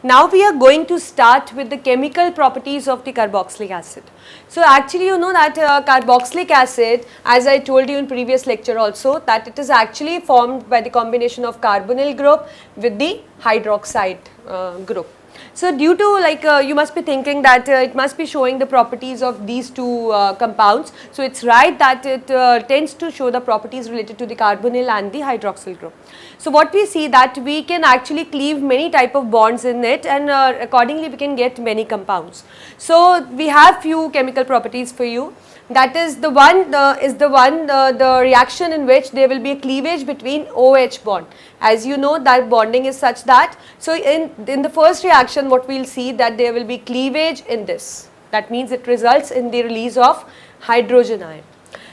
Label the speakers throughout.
Speaker 1: Now we are going to start with the chemical properties of the carboxylic acid. So actually you know that carboxylic acid, as I told you in previous lecture also, that it is actually formed by the combination of carbonyl group with the hydroxide group. So due to you must be thinking that it must be showing the properties of these two compounds. So it's right that it tends to show the properties related to the carbonyl and the hydroxyl group. So what we see that we can actually cleave many type of bonds in it, and accordingly we can get many compounds. So we have few chemical properties for you. That is the the reaction in which there will be a cleavage between OH bond. As you know that bonding is such that, so in the first reaction what we will see that there will be cleavage in this. That means it results in the release of hydrogen ion.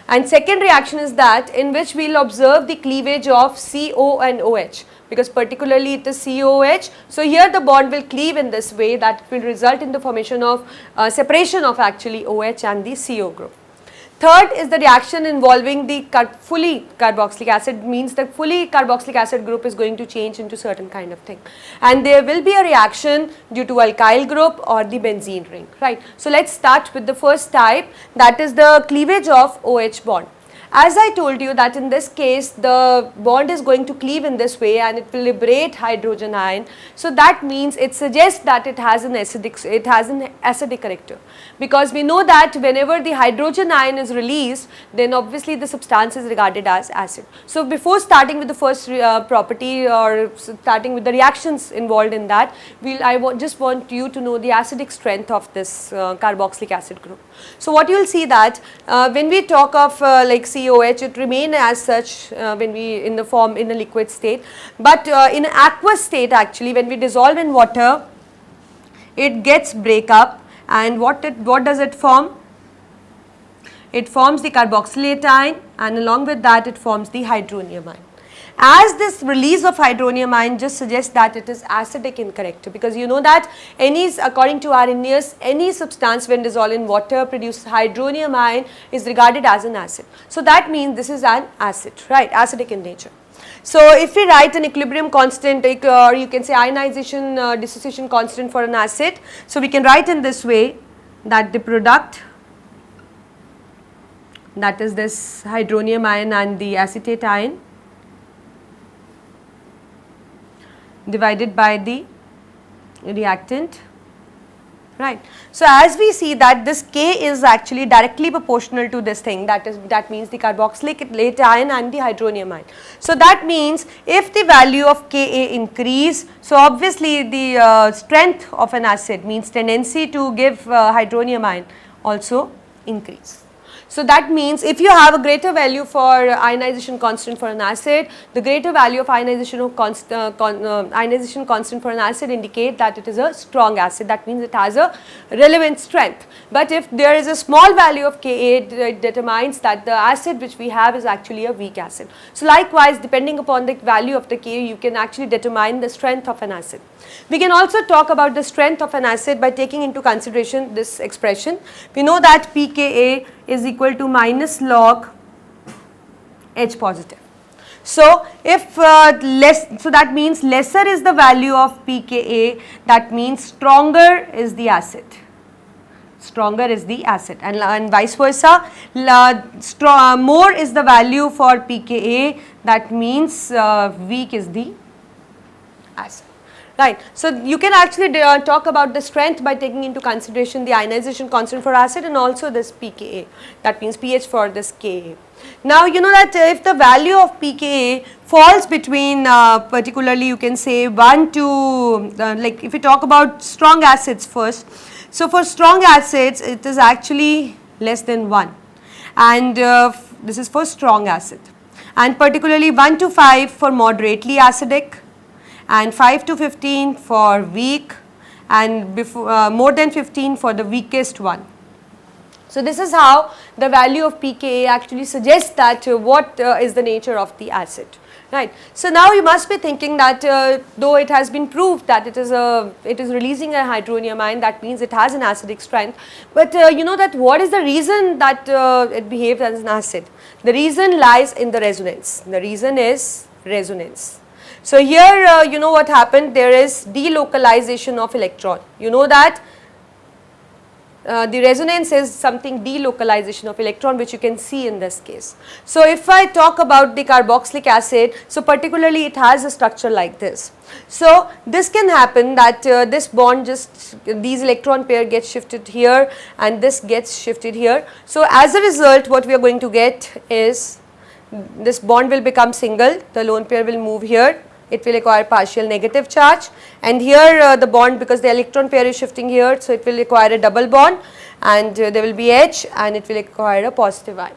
Speaker 1: And second reaction is that in which we will observe the cleavage of CO and OH, because particularly it is COH. So here the bond will cleave in this way, that will result in the formation of separation of actually OH and the CO group. Third is the reaction involving the fully carboxylic acid, means that fully carboxylic acid group is going to change into certain kind of thing, and there will be a reaction due to alkyl group or the benzene ring, right. So let's start with the first type, that is the cleavage of OH bond. As I told you that in this case the bond is going to cleave in this way and it will liberate hydrogen ion. So that means it suggests that it has an acidic character, because we know that whenever the hydrogen ion is released, then obviously the substance is regarded as acid. So before starting with the first property or starting with the reactions involved in that, I just want you to know the acidic strength of this carboxylic acid group. So what you will see that when we talk of COH, it remain as such when we in a liquid state, but in an aqueous state actually when we dissolve in water, it gets break up, and what does it form? It forms the carboxylate ion, and along with that it forms the hydronium ion. As this release of hydronium ion just suggests that it is acidic in character, because you know that according to Arrhenius, any substance when dissolved in water produces hydronium ion is regarded as an acid. So that means this is an acid, right, acidic in nature. So if we write an equilibrium constant, or you can say ionization dissociation constant for an acid, so we can write in this way that the product, that is this hydronium ion and the acetate ion, divided by the reactant, right. So as we see that this K is actually directly proportional to this thing, that means the carboxylate ion and the hydronium ion. So that means if the value of Ka increase, so obviously the strength of an acid, means tendency to give hydronium ion also increase. So that means if you have a greater value for ionization constant for an acid, the greater value of ionization constant for an acid indicate that it is a strong acid. That means it has a relevant strength. But if there is a small value of Ka, it determines that the acid which we have is actually a weak acid. So likewise, depending upon the value of the Ka, you can actually determine the strength of an acid. We can also talk about the strength of an acid by taking into consideration this expression. We know that pKa is equal to minus log H positive. So if so that means lesser is the value of pKa, that means stronger is the acid. Stronger is the acid, and vice versa, more is the value for pKa, that means weak is the acid. Right. So you can actually talk about the strength by taking into consideration the ionization constant for acid and also this pKa, that means pH for this Ka. Now you know that if the value of pKa falls between particularly you can say 1 to like if you talk about strong acids first. So for strong acids it is actually less than 1, and this is for strong acid, and particularly 1 to 5 for moderately acidic, and 5 to 15 for weak, and more than 15 for the weakest one. So this is how the value of pKa actually suggests that what is the nature of the acid, right. So now you must be thinking that though it has been proved that it is releasing a hydronium ion, that means it has an acidic strength, but you know that what is the reason that it behaves as an acid? The reason lies in the resonance. The reason is resonance. So here you know what happened, there is delocalization of electron. You know that the resonance is something delocalization of electron, which you can see in this case. So if I talk about the carboxylic acid, so particularly it has a structure like this. So this can happen that this bond these electron pair gets shifted here and this gets shifted here. So as a result, what we are going to get is this bond will become single, the lone pair will move here, it will acquire partial negative charge, and here the bond, because the electron pair is shifting here, so it will acquire a double bond, and there will be H and it will acquire a positive ion.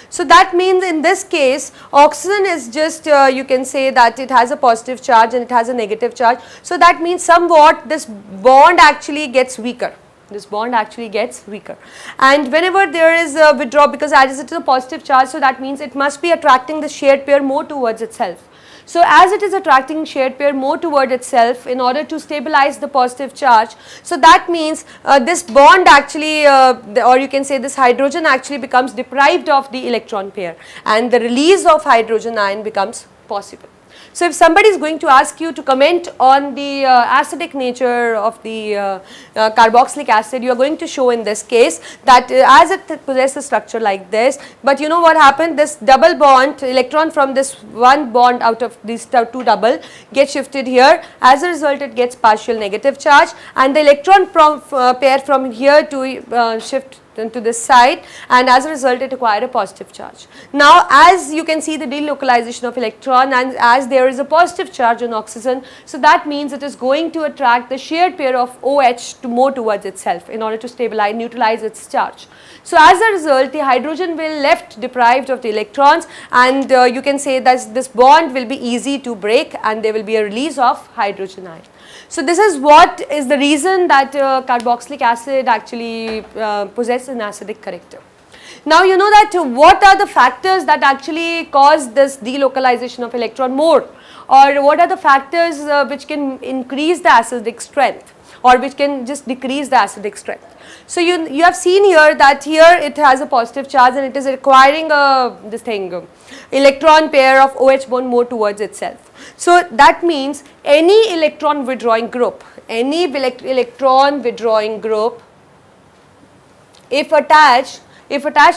Speaker 1: So that means in this case oxygen is just you can say that it has a positive charge and it has a negative charge. So that means somewhat this bond actually gets weaker. This bond actually gets weaker, and whenever there is a withdrawal, because as it is a positive charge, so that means it must be attracting the shared pair more towards itself. So as it is attracting shared pair more toward itself in order to stabilize the positive charge, so that means this bond actually or you can say this hydrogen actually becomes deprived of the electron pair, and the release of hydrogen ion becomes possible. So if somebody is going to ask you to comment on the acidic nature of the carboxylic acid, you are going to show in this case that as it possesses a structure like this, but you know what happened, this double bond electron from this one bond out of these two double gets shifted here, as a result it gets partial negative charge, and the electron from pair from here to shift to this side, and as a result it acquired a positive charge. Now as you can see the delocalization of electron, and as there is a positive charge on oxygen, so that means it is going to attract the shared pair of OH to more towards itself in order to stabilize, neutralize its charge. So as a result the hydrogen will left deprived of the electrons, and you can say that this bond will be easy to break and there will be a release of hydrogen ion. So this is what is the reason that carboxylic acid actually possesses an acidic character. Now you know that what are the factors that actually cause this delocalization of electron more, or what are the factors which can increase the acidic strength or which can just decrease the acidic strength. So you have seen here that here it has a positive charge and it is acquiring this thing electron pair of OH bond more towards itself. So that means any electron withdrawing group, if attached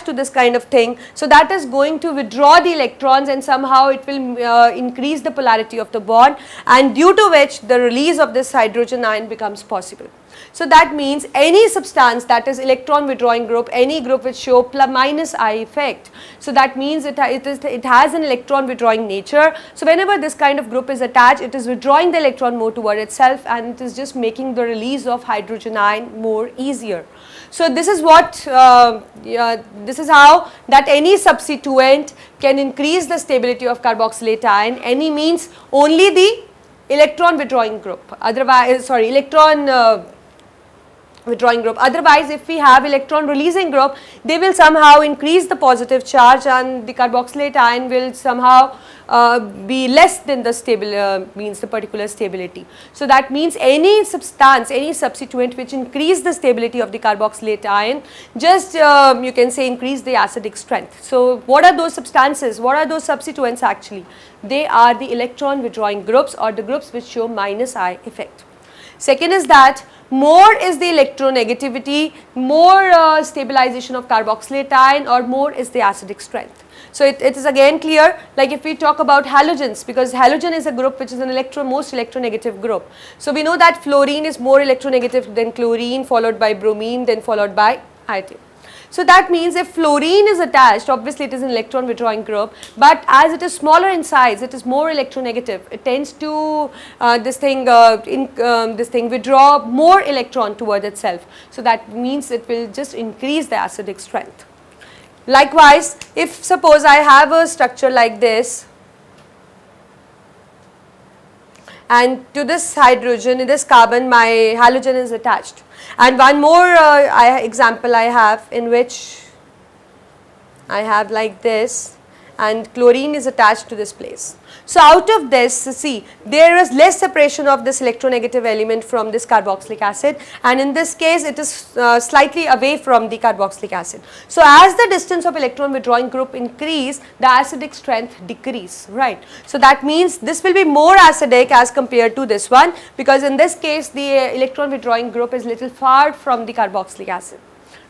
Speaker 1: to this kind of thing, so that is going to withdraw the electrons, and somehow it will increase the polarity of the bond, and due to which the release of this hydrogen ion becomes possible. So that means any substance that is electron withdrawing group, any group which show minus I effect, so that means it has an electron withdrawing nature. So whenever this kind of group is attached, it is withdrawing the electron more toward itself, and it is just making the release of hydrogen ion more easier. So this is what this is how that any substituent can increase the stability of carboxylate ion. Any means only the electron withdrawing group, otherwise withdrawing group. Otherwise, if we have electron releasing group, they will somehow increase the positive charge, and the carboxylate ion will somehow be less than the stable means the particular stability. So that means any substance, any substituent which increase the stability of the carboxylate ion, just you can say increase the acidic strength. So what are those substances? What are those substituents actually? They are the electron withdrawing groups, or the groups which show minus I effect. Second is that more is the electronegativity, more stabilization of carboxylate ion, or more is the acidic strength. So it is again clear, like if we talk about halogens, because halogen is a group which is an most electronegative group. So we know that fluorine is more electronegative than chlorine, followed by bromine, then followed by iodine. So that means if fluorine is attached, obviously it is an electron withdrawing group, but as it is smaller in size, it is more electronegative. It tends to withdraw more electron toward itself. So that means it will just increase the acidic strength. Likewise, if suppose I have a structure like this, and to this hydrogen, in this carbon, my halogen is attached. And one more example I have, in which I have like this, and chlorine is attached to this place. So out of this, see, there is less separation of this electronegative element from this carboxylic acid, and in this case it is slightly away from the carboxylic acid. So as the distance of electron withdrawing group increase, the acidic strength decrease, right. So that means this will be more acidic as compared to this one, because in this case the electron withdrawing group is little far from the carboxylic acid.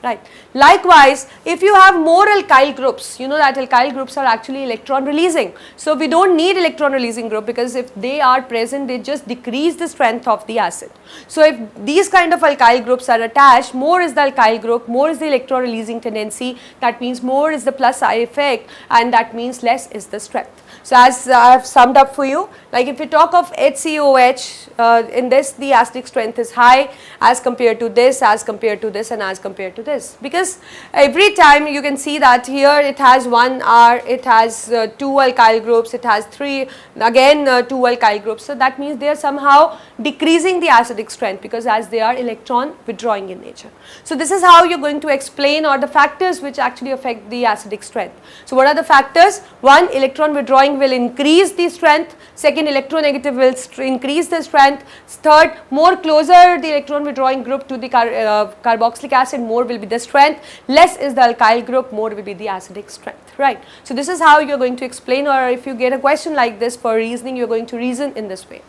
Speaker 1: Right. Likewise, if you have more alkyl groups, you know that alkyl groups are actually electron releasing. So we don't need electron releasing group, because if they are present, they just decrease the strength of the acid. So if these kind of alkyl groups are attached, more is the alkyl group, more is the electron releasing tendency, that means more is the plus I effect, and that means less is the strength. So as I have summed up for you, like if we talk of HCOH, in this the acidic strength is high as compared to this, as compared to this, and as compared to this, because every time you can see that here it has 1 R, it has 2 alkyl groups, it has 3 again 2 alkyl groups. So that means they are somehow decreasing the acidic strength, because as they are electron withdrawing in nature. So this is how you are going to explain, or the factors which actually affect the acidic strength. So what are the factors? One, electron withdrawing will increase the strength. Second, electronegative will increase the strength. Third, more closer the electron withdrawing group to the carboxylic acid, more will be the strength. Less is the alkyl group, more will be the acidic strength, right. So this is how you are going to explain, or if you get a question like this for reasoning, you are going to reason in this way.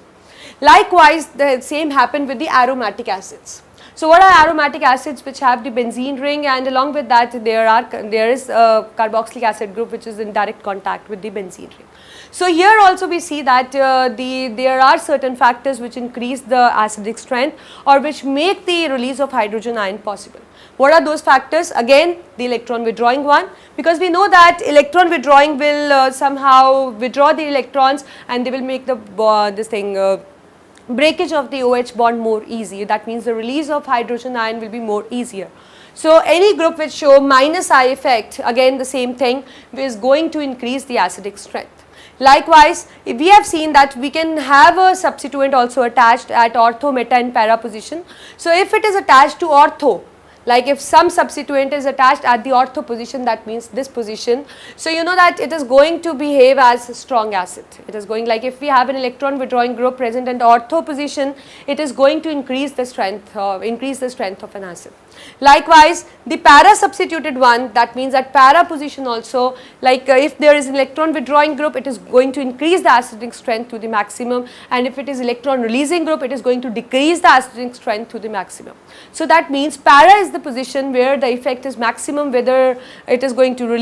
Speaker 1: Likewise, the same happened with the aromatic acids. So what are aromatic acids? Which have the benzene ring, and along with that there is a carboxylic acid group which is in direct contact with the benzene ring. So here also we see that there are certain factors which increase the acidic strength, or which make the release of hydrogen ion possible. What are those factors? Again, the electron withdrawing one, because we know that electron withdrawing will somehow withdraw the electrons, and they will make the breakage of the OH bond more easy. That means the release of hydrogen ion will be more easier. So any group which show minus I effect, again the same thing, is going to increase the acidic strength. Likewise, we have seen that we can have a substituent also attached at ortho, meta and para position. So if it is attached to ortho, like if some substituent is attached at the ortho position, that means this position. So you know that it is going to behave as a strong acid. It is going, like if we have an electron withdrawing group present in the ortho position, it is going to increase the strength of an acid. Likewise, the para substituted one, that means at para position also, like if there is an electron withdrawing group, it is going to increase the acidic strength to the maximum, and if it is electron releasing group, it is going to decrease the acidic strength to the maximum. So that means para is the position where the effect is maximum, whether it is going to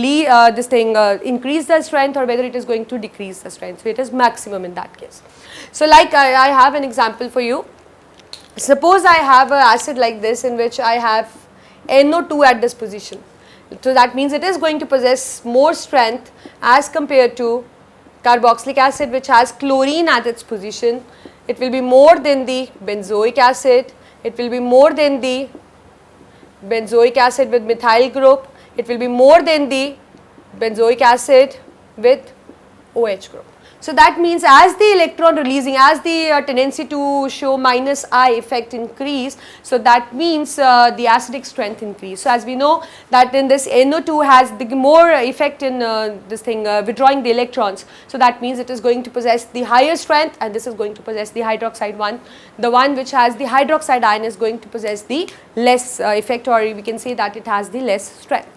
Speaker 1: increase the strength, or whether it is going to decrease the strength. So it is maximum in that case. So like I have an example for you. Suppose I have an acid like this, in which I have NO2 at this position. So that means it is going to possess more strength as compared to carboxylic acid, which has chlorine at its position. It will be more than the benzoic acid. It will be more than the benzoic acid with methyl group. It will be more than the benzoic acid with OH group. So that means as the electron releasing, as the tendency to show minus I effect increase, so that means the acidic strength increase. So as we know that in this NO2 has the more effect in withdrawing the electrons. So that means it is going to possess the higher strength, and this is going to possess the hydroxide one. The one which has the hydroxide ion is going to possess the less effect, or we can say that it has the less strength.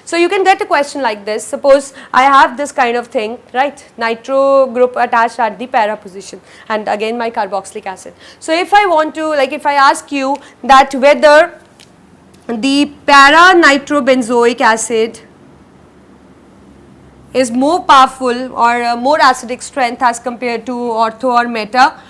Speaker 1: So you can get a question like this. Suppose I have this kind of thing, right, nitro group attached at the para position, and again my carboxylic acid. So if I want to, like if I ask you that whether the para nitrobenzoic acid is more powerful or more acidic strength as compared to ortho or meta,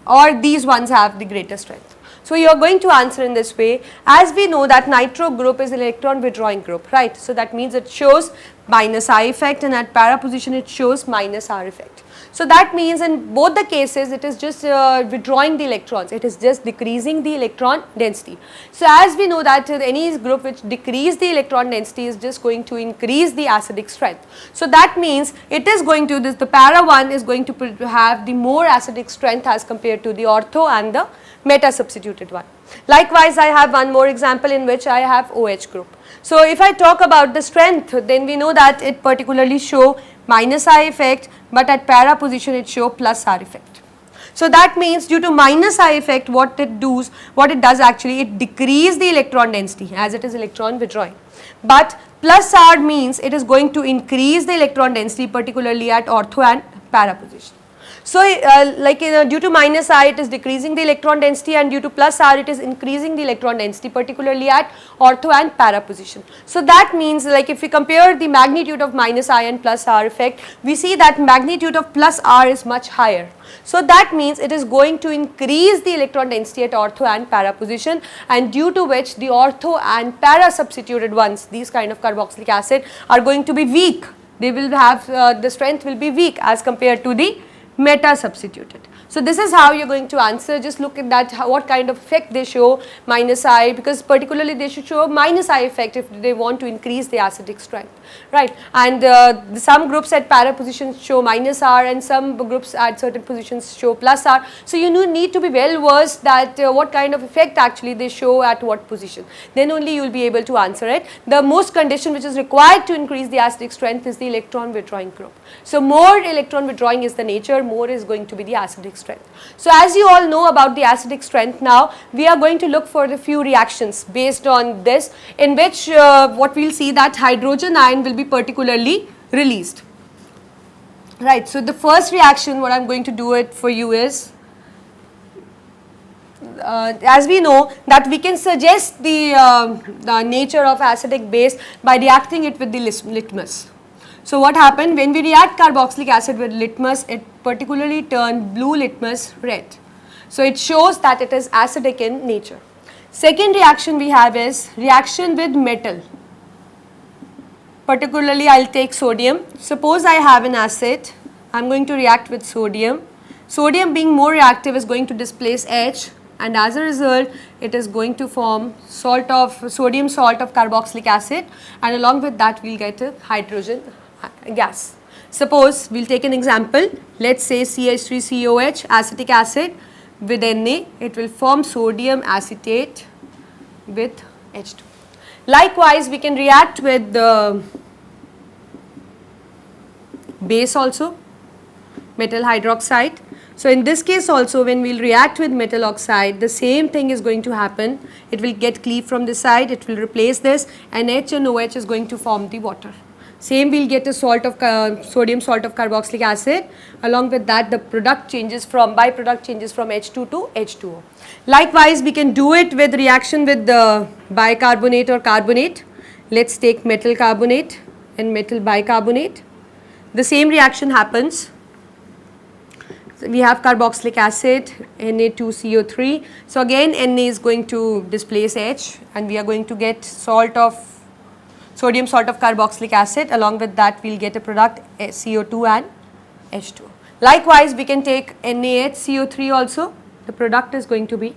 Speaker 1: or these ones have the greater strength. So you are going to answer in this way. As we know that nitro group is an electron withdrawing group, right. So that means it shows minus I effect, and at para position it shows minus R effect. So that means in both the cases it is just withdrawing the electrons, it is just decreasing the electron density. So as we know that any group which decrease the electron density is just going to increase the acidic strength. So that means it is going to, the para one is going to have the more acidic strength as compared to the ortho and the meta substituted one. Likewise, I have one more example in which I have OH group. So if I talk about the strength, then we know that it particularly show minus I effect, but at para position it show plus R effect. So that means due to minus I effect, what it does actually, it decrease the electron density as it is electron withdrawing. But plus R means it is going to increase the electron density, particularly at ortho and para position. So due to minus I it is decreasing the electron density, and due to plus R it is increasing the electron density, particularly at ortho and para position. So that means, like, if we compare the magnitude of minus I and plus R effect, we see that magnitude of plus R is much higher. So that means it is going to increase the electron density at ortho and para position, and due to which the ortho and para substituted ones, these kind of carboxylic acid, are going to be weak. They will have the strength will be weak as compared to the meta substituted. So this is how you are going to answer. Just look at that, what kind of effect they show minus I, because particularly they should show minus I effect if they want to increase the acidic strength, right. And some groups at para positions show minus R, and some groups at certain positions show plus R. So you need to be well versed that what kind of effect actually they show at what position. Then only you will be able to answer it. The most condition which is required to increase the acidic strength is the electron withdrawing group. So more electron withdrawing is the nature, more is going to be the acidic strength. So as you all know about the acidic strength, now we are going to look for the few reactions based on this, in which what we will see that hydrogen ion will be particularly released, right. So the first reaction, what I am going to do it for you is, as we know that we can suggest the nature of acidic base by reacting it with the litmus. So what happened when we react carboxylic acid with litmus, it particularly turned blue litmus red. So it shows that it is acidic in nature. Second reaction we have is reaction with metal. Particularly I will take sodium. Suppose I have an acid, I am going to react with sodium. Sodium being more reactive is going to displace H, and as a result it is going to form sodium salt of carboxylic acid, and along with that we will get a hydrogen gas. Suppose we will take an example, let us say CH3COH acetic acid with Na, it will form sodium acetate with H2. Likewise we can react with the base also, metal hydroxide. So in this case also, when we will react with metal oxide, the same thing is going to happen. It will get cleaved from this side, it will replace this, and H and OH is going to form the water. Same we will get a sodium salt of carboxylic acid. Along with that, the byproduct changes from H2 to H2O. Likewise, we can do it with reaction with the bicarbonate or carbonate. Let us take metal carbonate and metal bicarbonate. The same reaction happens. So we have carboxylic acid, Na2CO3. So again Na is going to displace H, and we are going to get sodium salt of carboxylic acid. Along with that we will get a product CO2 and H2O. Likewise we can take NaHCO3 also, the product is going to be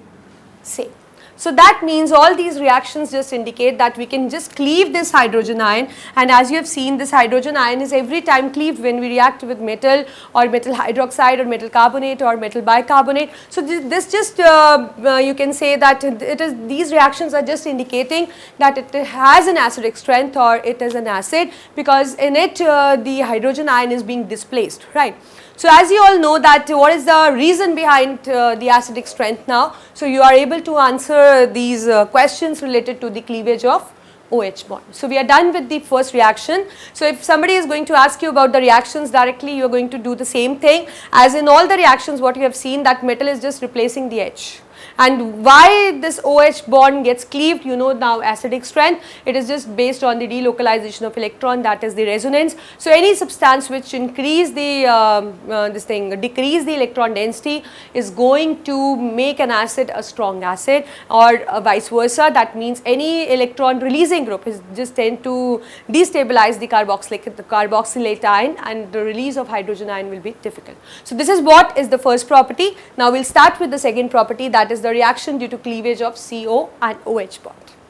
Speaker 1: same. So that means all these reactions just indicate that we can just cleave this hydrogen ion, and as you have seen, this hydrogen ion is every time cleaved when we react with metal or metal hydroxide or metal carbonate or metal bicarbonate. So this just you can say that these reactions are just indicating that it has an acidic strength or it is an acid, because in it the hydrogen ion is being displaced, right. So as you all know that what is the reason behind the acidic strength now. So you are able to answer these questions related to the cleavage of OH bond. So we are done with the first reaction. So if somebody is going to ask you about the reactions directly, you are going to do the same thing as in all the reactions what you have seen, that metal is just replacing the H. And why this OH bond gets cleaved, you know now acidic strength, it is just based on the delocalization of electron, that is the resonance. So any substance which increase the decrease the electron density is going to make an acid a strong acid, or vice versa. That means any electron releasing group is just tend to destabilize the carboxylate ion, and the release of hydrogen ion will be difficult. So this is what is the first property. Now we will start with the second property, that is the reaction due to cleavage of CO and OH bond.